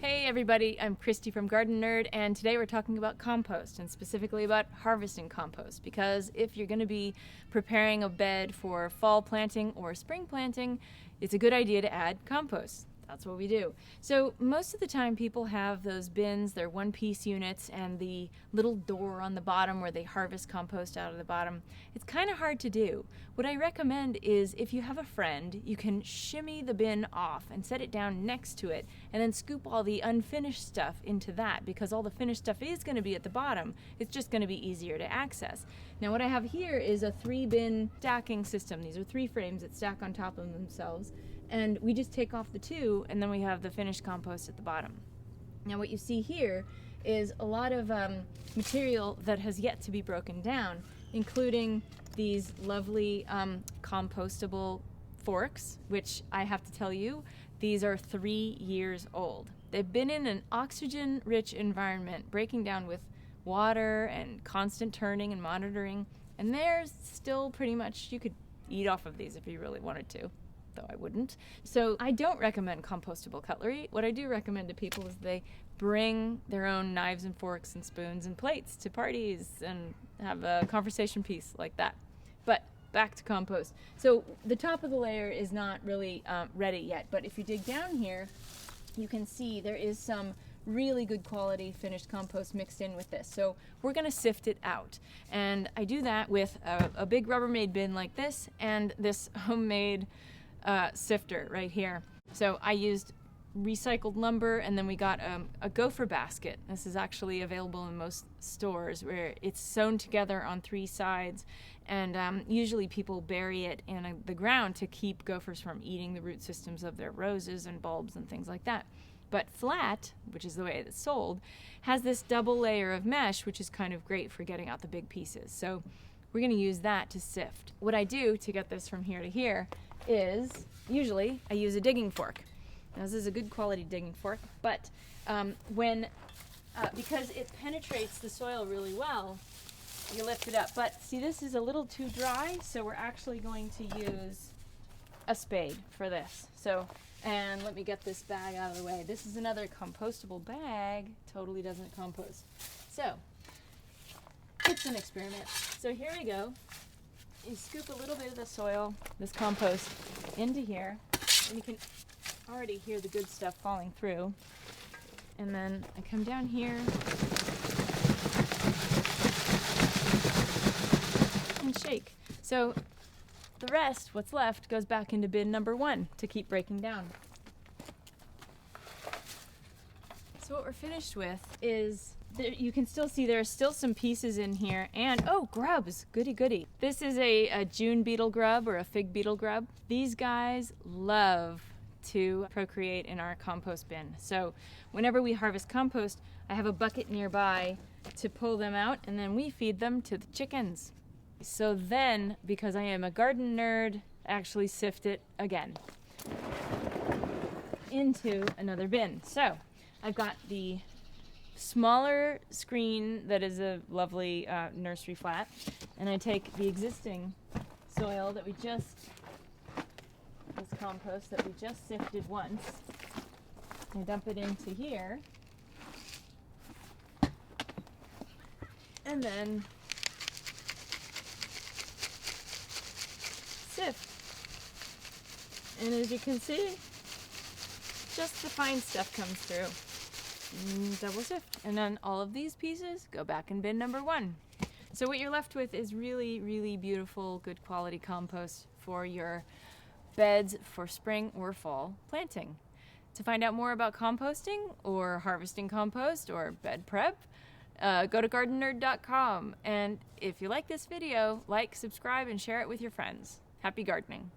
Hey everybody, I'm Christy from Gardenerd, and today we're talking about compost, and specifically about harvesting compost, because if you're going to be preparing a bed for fall planting or spring planting, it's a good idea to add compost. That's what we do. So most of the time people have those bins, they're one-piece units, and the little door on the bottom where they harvest compost out of the bottom. It's kind of hard to do. What I recommend is if you have a friend, you can shimmy the bin off and set it down next to it, and then scoop all the unfinished stuff into that, because all the finished stuff is going to be at the bottom. It's just going to be easier to access. Now what I have here is a 3-bin stacking system. These are 3 frames that stack on top of themselves. And we just take off the 2, and then we have the finished compost at the bottom. Now what you see here is a lot of material that has yet to be broken down, including these lovely compostable forks, which I have to tell you, these are 3 years old. They've been in an oxygen-rich environment, breaking down with water and constant turning and monitoring, and they're still pretty much, you could eat off of these if you really wanted to. Though I wouldn't. So I don't recommend compostable cutlery. What I do recommend to people is they bring their own knives and forks and spoons and plates to parties and have a conversation piece like that. But back to compost. So the top of the layer is not really ready yet, but if you dig down here, you can see there is some really good quality finished compost mixed in with this. So we're going to sift it out. And I do that with a big Rubbermaid bin like this and this homemade sifter right here. So I used recycled lumber, and then we got a gopher basket. This is actually available in most stores, where it's sewn together on 3 sides, and usually people bury it in the ground to keep gophers from eating the root systems of their roses and bulbs and things like that. But flat, which is the way it's sold, has this double layer of mesh, which is kind of great for getting out the big pieces. So we're going to use that to sift. What I do to get this from here to here is, usually I use a digging fork. Now this is a good quality digging fork, but because it penetrates the soil really well, you lift it up. But see, this is a little too dry, so we're actually going to use a spade for this. So, and let me get this bag out of the way. This is another compostable bag, totally doesn't compost. So, it's an experiment. So here we go. You scoop a little bit of the soil, this compost, into here, and you can already hear the good stuff falling through. And then I come down here and shake. So the rest, what's left, goes back into bin number 1 to keep breaking down. So what we're finished with is, you can still see there are still some pieces in here, and oh, grubs, goody goody. This is a June beetle grub or a fig beetle grub. These guys love to procreate in our compost bin. So whenever we harvest compost, I have a bucket nearby to pull them out, and then we feed them to the chickens. So then, because I am a garden nerd, actually sift it again into another bin. So I've got the smaller screen that is a lovely nursery flat, and I take the existing soil that this compost that we just sifted once, and dump it into here, and then sift. And as you can see, just the fine stuff comes through. Double sift, and then all of these pieces go back in bin number 1. So what you're left with is really, really beautiful, good quality compost for your beds for spring or fall planting. To find out more about composting or harvesting compost or bed prep, go to gardenerd.com. And if you like this video, like, subscribe, and share it with your friends. Happy gardening.